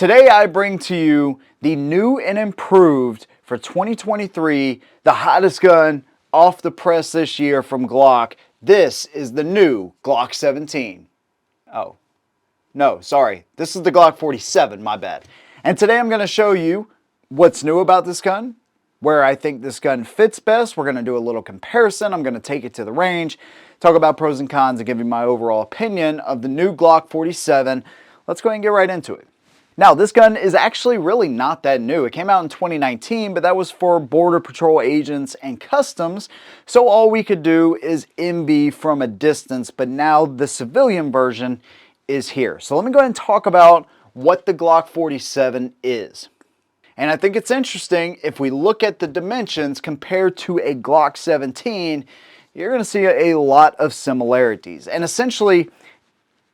Today I bring to you the new and improved for 2023, the hottest gun off the press this year from Glock. This is the new Glock 17. Oh, no, sorry. This is the Glock 47, my bad. And today I'm going to show you what's new about this gun, where I think this gun fits best. We're going to do a little comparison. I'm going to take it to the range, talk about pros and cons, and give you my overall opinion of the new Glock 47. Let's go ahead and get right into it. Now, this gun is actually really not that new. It came out in 2019, but that was for Border Patrol agents and customs, so all we could do is MB from a distance, but now the civilian version is here. So let me go ahead and talk about what the Glock 47 is. And I think it's interesting, if we look at the dimensions compared to a Glock 17, you're going to see a lot of similarities. And essentially,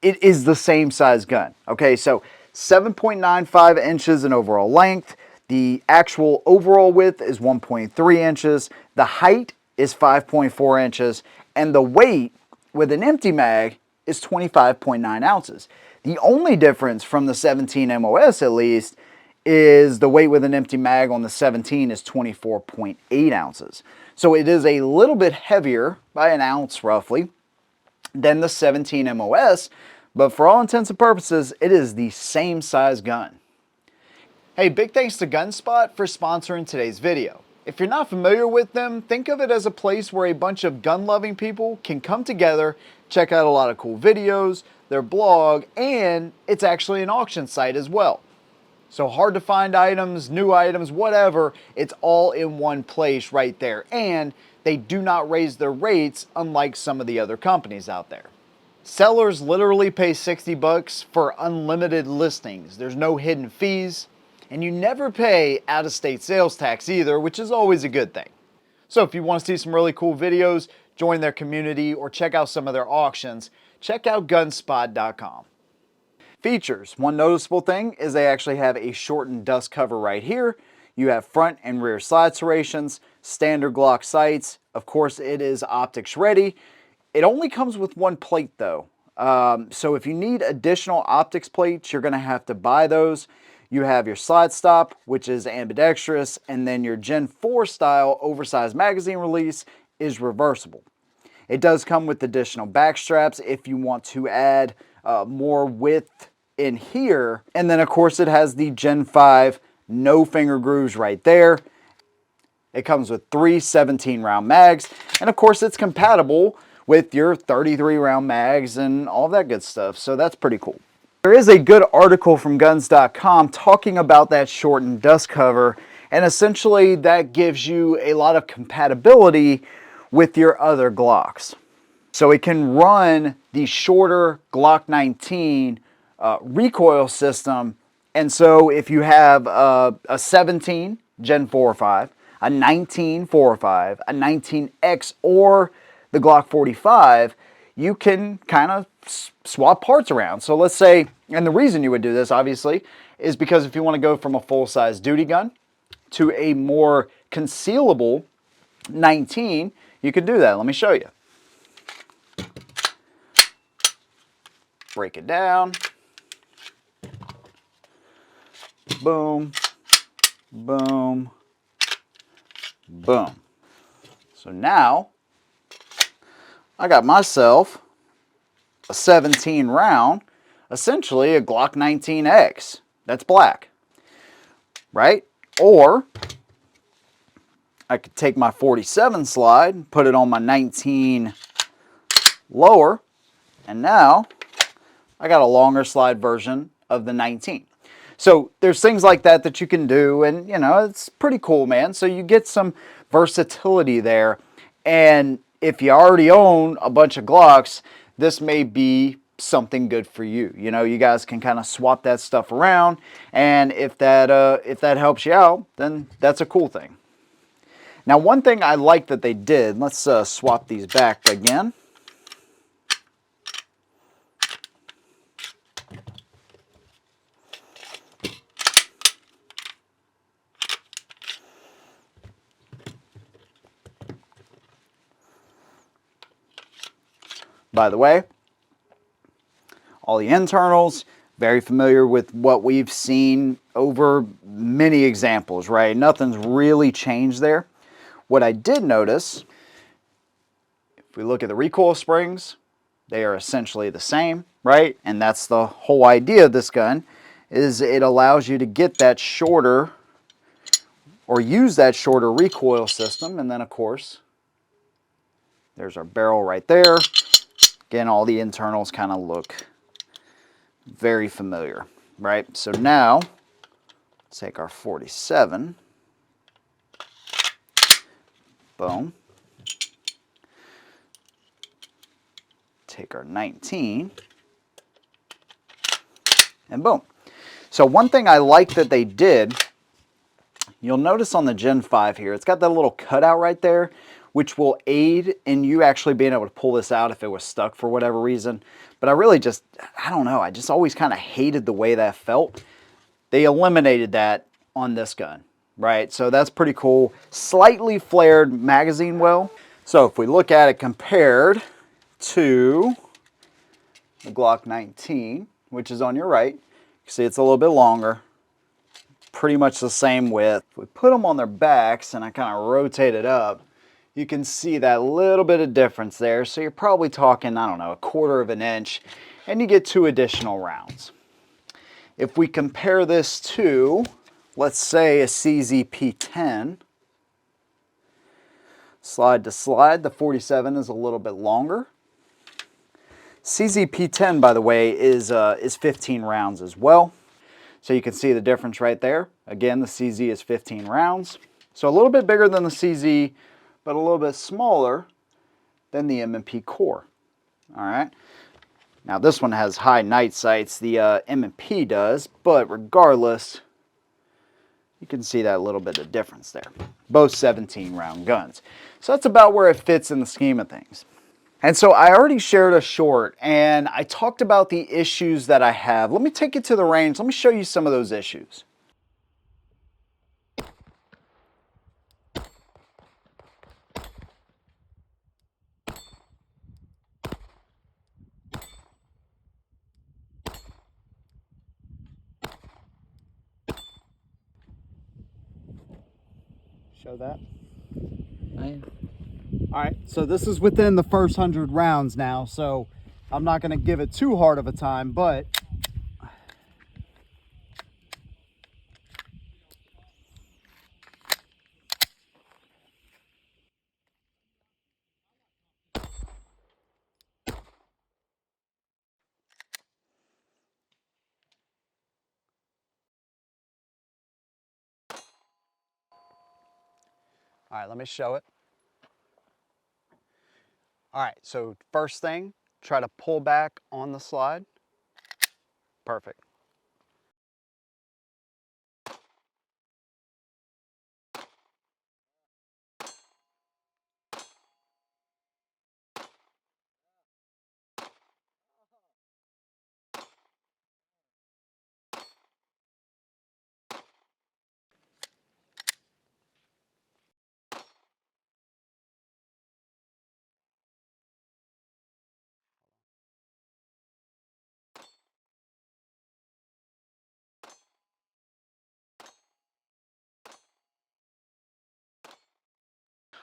it is the same size gun. Okay, so 7.95 inches in overall length. The actual overall width is 1.3 inches. The height is 5.4 inches. And the weight with an empty mag is 25.9 ounces. The only difference from the 17 MOS, at least, is the weight with an empty mag on the 17 is 24.8 ounces. So it is a little bit heavier by an ounce roughly than the 17 MOS, but for all intents and purposes, it is the same size gun. Hey, big thanks to GunSpot for sponsoring today's video. If you're not familiar with them, think of it as a place where a bunch of gun-loving people can come together, check out a lot of cool videos, their blog, and it's actually an auction site as well. So hard to find items, new items, whatever, it's all in one place right there. And they do not raise their rates unlike some of the other companies out there. Sellers literally pay $60 for unlimited listings. There's no hidden fees, and you never pay out-of-state sales tax either, which is always a good thing. So if you want to see some really cool videos, join their community, or check out some of their auctions, check out gunspot.com. Features. One noticeable thing is they actually have a shortened dust cover right here. You have front and rear slide serrations, standard Glock sights. Of course, it is optics ready. It only comes with one plate though. So if you need additional optics plates, you're going to have to buy those. You have your slide stop, which is ambidextrous, and then your Gen 4 style oversized magazine release is reversible. It does come with additional back straps if you want to add more width in here. And then of course it has the Gen 5 no finger grooves right there. It comes with 3 17 round mags, and of course it's compatible with your 33 round mags and all that good stuff, so that's pretty cool. There is a good article from guns.com talking about that shortened dust cover, and essentially that gives you a lot of compatibility with your other Glocks. So it can run the shorter Glock 19 recoil system, and so if you have a 17 Gen 4 or 5, a 19 4 or 5, a 19X, or the Glock 45, you can kind of swap parts around. So let's say, and the reason you would do this obviously is because if you want to go from a full-size duty gun to a more concealable 19, you can do that. Let me show you. Break it down. Boom, boom, boom. So now I got myself a 17 round, essentially a Glock 19X. That's black, right? Or I could take my 47 slide, put it on my 19 lower, and now I got a longer slide version of the 19. So there's things like that that you can do, and you know, it's pretty cool, man. So you get some versatility there, and if you already own a bunch of Glocks, this may be something good for you. You know, you guys can kind of swap that stuff around, and if that helps you out, then that's a cool thing. Now, one thing I like that they did, let's swap these back again. By the way, all the internals, Very familiar with what we've seen over many examples, right? Nothing's really changed there. What I did notice, if we look at the recoil springs, they are essentially the same, right? And that's the whole idea of this gun, is it allows you to get that shorter or use that shorter recoil system. And then of course, there's our barrel right there. Again, all the internals kind of look very familiar, right? So now, let's take our 47. Boom. Take our 19. And boom. So one thing I like that they did, you'll notice on the Gen 5 here, it's got that little cutout right there, which will aid in you actually being able to pull this out if it was stuck for whatever reason. But I really just, I don't know, I just always kind of hated the way that felt. They eliminated that on this gun, right? So that's pretty cool. Slightly flared magazine well. So if we look at it compared to the Glock 19, which is on your right, you see it's a little bit longer, pretty much the same width. If we put them on their backs and I kind of rotate it up, you can see that little bit of difference there. So you're probably talking, I don't know, 1/4 of an inch, and you get 2 additional rounds. If we compare this to, let's say, a CZP-10, slide to slide, the 47 is a little bit longer. CZP-10, by the way, is 15 rounds as well. So you can see the difference right there. Again, the CZ is 15 rounds. So a little bit bigger than the CZ, but a little bit smaller than the M&P Core. All right. Now this one has high night sights, the M&P does, but regardless, you can see that little bit of difference there. Both 17 round guns. So that's about where it fits in the scheme of things. And so I already shared a short and I talked about the issues that I have. Let me take you to the range. Let me show you some of those issues. Show that. All right, so this is within the first 100 rounds now, so I'm not going to give it too hard of a time, but all right, let me show it. All right, so first thing, try to pull back on the slide. Perfect.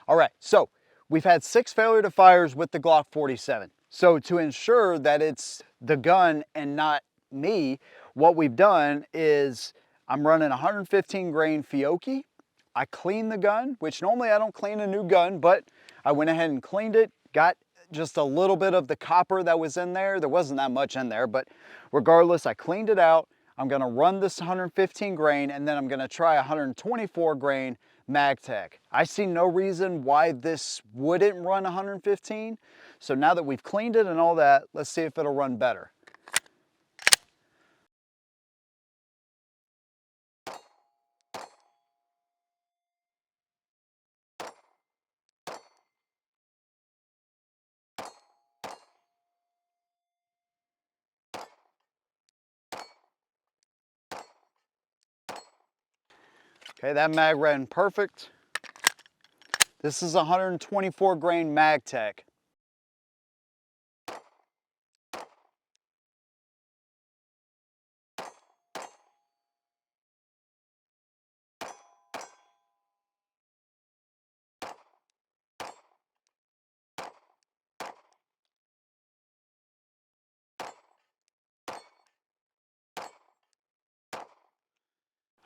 All right, so we've had 6 failure to fires with the Glock 47. So to ensure that it's the gun and not me, what we've done is I'm running 115 grain Fiocchi. I cleaned the gun, which normally I don't clean a new gun, but I went ahead and cleaned it, got just a little bit of the copper that was in there. There wasn't that much in there, but regardless, I cleaned it out. I'm gonna run this 115 grain and then I'm gonna try 124 grain MagTech. I see no reason why this wouldn't run 115. So now that we've cleaned it and all that, let's see if it'll run better. Okay, that mag ran perfect. This is 124 grain MagTech.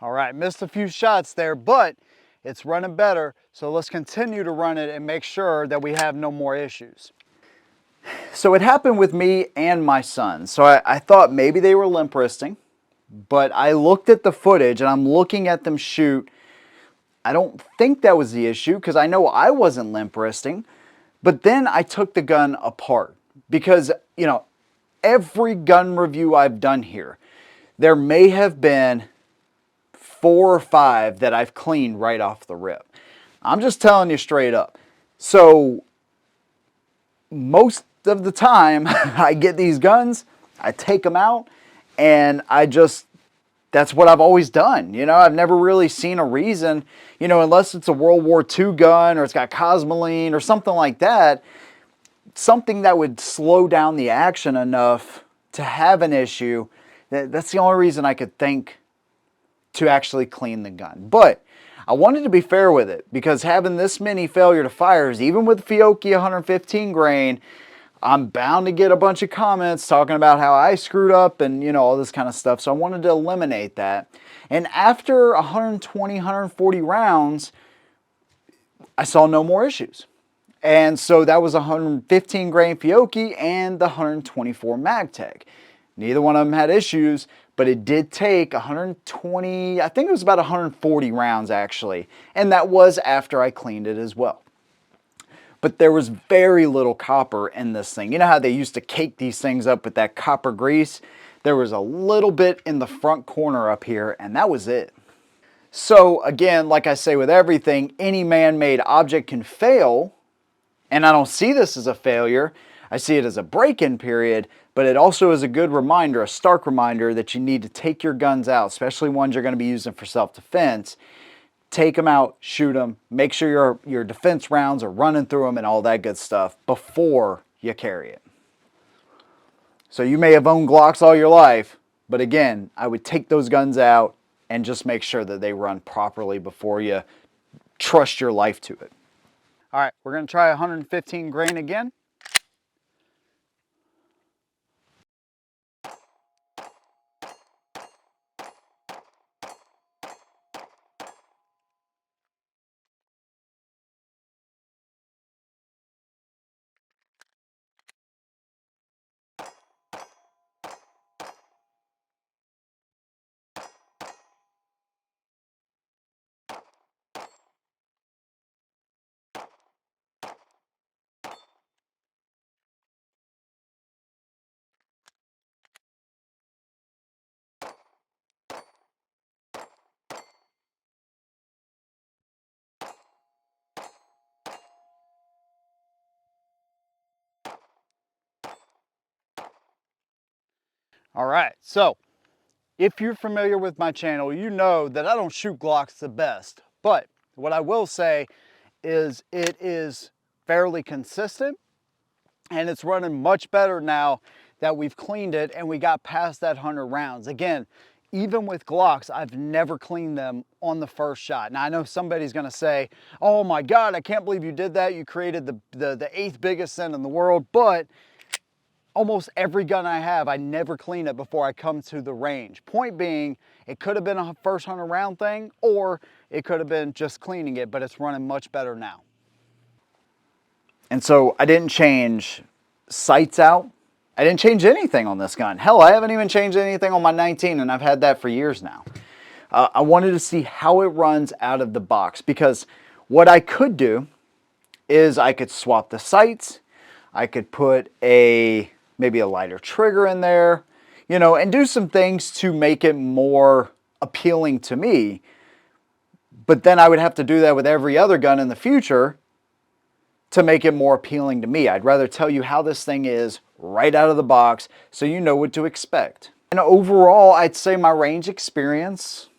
All right, missed a few shots there, but it's running better. So let's continue to run it and make sure that we have no more issues. So it happened with me and my son. So I thought maybe they were limp wristing, but I looked at the footage and I'm looking at them shoot. I don't think that was the issue because I know I wasn't limp wristing. But then I took the gun apart because, you know, every gun review I've done here, there may have been 4 or 5 that I've cleaned right off the rip. I'm just telling you straight up. So most of the time I get these guns, I take them out, and that's what I've always done. You know, I've never really seen a reason, you know, unless it's a World War II gun or it's got Cosmoline or something like that, something that would slow down the action enough to have an issue. That's the only reason I could think to actually clean the gun. But I wanted to be fair with it because having this many failure to fires, even with Fiocchi 115 grain, I'm bound to get a bunch of comments talking about how I screwed up and, you know, all this kind of stuff. So I wanted to eliminate that. And after 120, 140 rounds, I saw no more issues. And so that was 115 grain Fiocchi and the 124 MagTech. Neither one of them had issues, but it did take 120, I think it was about 140 rounds actually. And that was after I cleaned it as well. But there was very little copper in this thing. You know how they used to cake these things up with that copper grease? There was a little bit in the front corner up here, and that was it. So again, like I say with everything, any man-made object can fail, and I don't see this as a failure. I see it as a break-in period, but it also is a good reminder, a stark reminder that you need to take your guns out, especially ones you're going to be using for self-defense. Take them out, shoot them, make sure your defense rounds are running through them and all that good stuff before you carry it. So you may have owned Glocks all your life, but again, I would take those guns out and just make sure that they run properly before you trust your life to it. All right, we're going to try 115 grain again. All right, so if you're familiar with my channel, you know that I don't shoot Glocks the best, but what I will say is it is fairly consistent and it's running much better now that we've cleaned it and we got past that 100 rounds. Again, even with Glocks, I've never cleaned them on the first shot. Now I know somebody's gonna say, oh my God, I can't believe you did that. You created the 8th biggest sin in the world, but almost every gun I have, I never clean it before I come to the range. Point being, it could have been a first 100 round thing, or it could have been just cleaning it, but it's running much better now. And so I didn't change sights out. I didn't change anything on this gun. Hell, I haven't even changed anything on my 19, and I've had that for years now. I wanted to see how it runs out of the box, because what I could do is I could swap the sights. I could put maybe a lighter trigger in there, you know, and do some things to make it more appealing to me. But then I would have to do that with every other gun in the future to make it more appealing to me. I'd rather tell you how this thing is right out of the box so you know what to expect. And overall, I'd say my range experience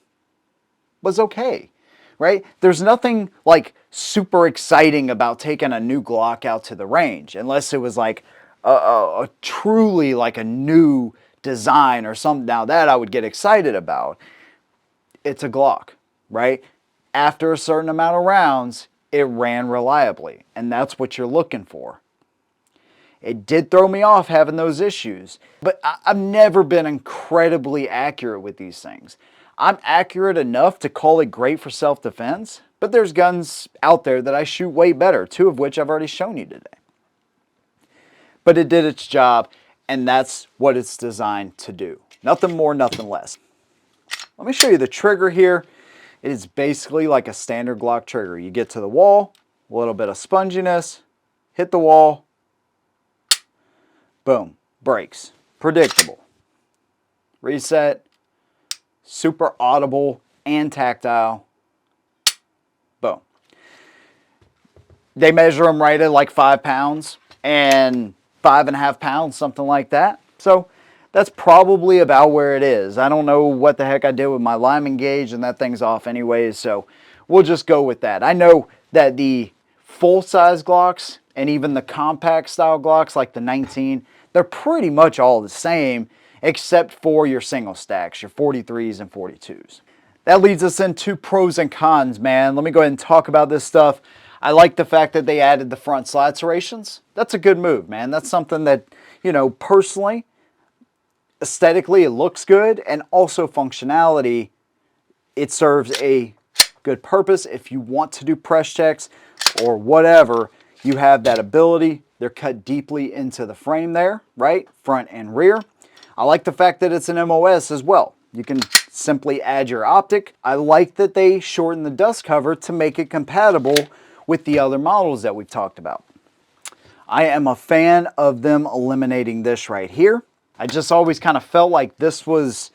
was okay, right? There's nothing like super exciting about taking a new Glock out to the range, unless it was like a truly like a new design or something. Now that I would get excited about. It's a Glock, right? After a certain amount of rounds, it ran reliably, and that's what you're looking for. It did throw me off having those issues, but I've never been incredibly accurate with these things. I'm accurate enough to call it great for self-defense, but there's guns out there that I shoot way better, 2 of which I've already shown you today. But it did its job, and that's what it's designed to do. Nothing more, nothing less. Let me show you the trigger here. It is basically like a standard Glock trigger. You get to the wall, a little bit of sponginess, hit the wall, boom, breaks. Predictable. Reset, super audible and tactile, boom. They measure them right at like 5 pounds and 5.5 pounds, something like that. So that's probably about where it is. I don't know what the heck I did with my Lyman gauge, and that thing's off anyways, so we'll just go with that. I know that the full-size Glocks and even the compact style Glocks like the 19, they're pretty much all the same except for your single stacks, your 43s and 42s. That leads us into pros and cons, man. Let me go ahead and talk about this stuff. I like the fact that they added the front slide serrations. That's a good move, man. That's something that, you know, personally, aesthetically, it looks good, and also functionality, it serves a good purpose. If you want to do press checks or whatever, you have that ability. They're cut deeply into the frame there, right? Front and rear. I like the fact that it's an MOS as well. You can simply add your optic. I like that they shortened the dust cover to make it compatible with the other models that we've talked about. I am a fan of them eliminating this right here. I just always kind of felt like this was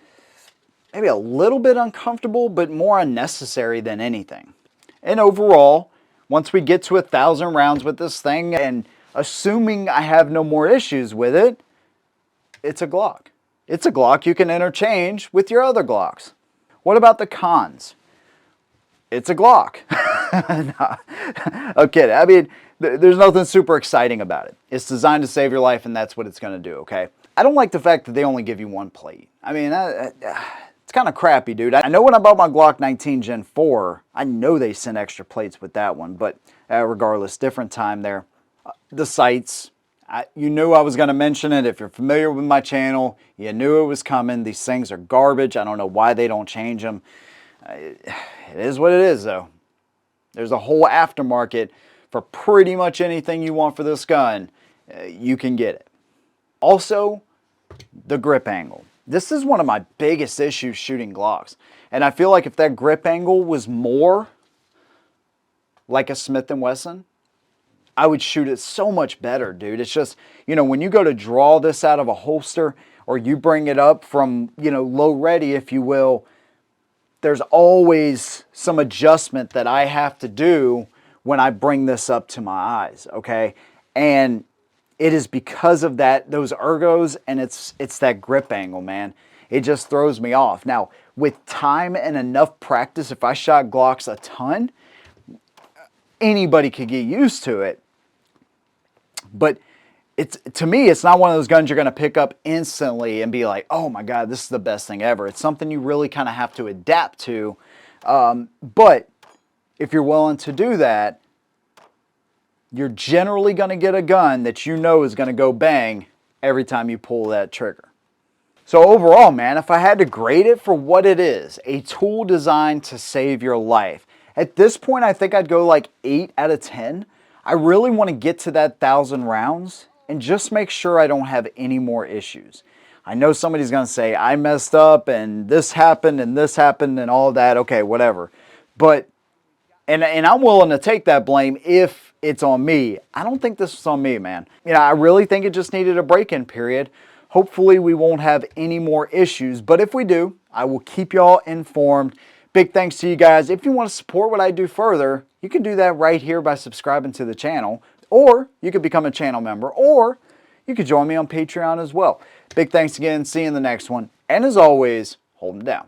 maybe a little bit uncomfortable, but more unnecessary than anything. And overall, once we get to 1,000 rounds with this thing, and assuming I have no more issues with it, it's a Glock. It's a Glock you can interchange with your other Glocks. What about the cons? It's a Glock. No, I'm kidding. I mean, there's nothing super exciting about it. It's designed to save your life, and that's what it's going to do, okay? I don't like the fact that they only give you 1 plate. I mean, it's kind of crappy, dude. I know when I bought my Glock 19 Gen 4, I know they sent extra plates with that one, but regardless, different time there. The sights, you knew I was going to mention it. If you're familiar with my channel, you knew it was coming. These things are garbage. I don't know why they don't change them. It is what it is, though. There's a whole aftermarket for pretty much anything you want for this gun. You can get it. Also, the grip angle. This is one of my biggest issues shooting Glocks. And I feel like if that grip angle was more like a Smith & Wesson, I would shoot it so much better, dude. It's just, you know, when you go to draw this out of a holster, or you bring it up from, you know, low ready, if you will, there's always some adjustment that I have to do when I bring this up to my eyes, okay? And it is because of that, those ergos, and it's that grip angle, man. It just throws me off. Now, with time and enough practice, if I shot Glocks a ton, anybody could get used to it. But to me, it's not one of those guns you're going to pick up instantly and be like, oh my God, this is the best thing ever. It's something you really kind of have to adapt to. But if you're willing to do that, you're generally going to get a gun that you know is going to go bang every time you pull that trigger. So overall, man, if I had to grade it for what it is, a tool designed to save your life, at this point, I think I'd go like 8 out of 10. I really want to get to that 1,000 rounds and just make sure I don't have any more issues. I know somebody's going to say, I messed up and this happened and all that. Okay, whatever. But, and I'm willing to take that blame if it's on me. I don't think this was on me, man. You know, I really think it just needed a break-in period. Hopefully we won't have any more issues. But if we do, I will keep y'all informed. Big thanks to you guys. If you want to support what I do further, you can do that right here by subscribing to the channel, or you could become a channel member, or you could join me on Patreon as well. Big thanks again. See you in the next one. And as always, hold them down.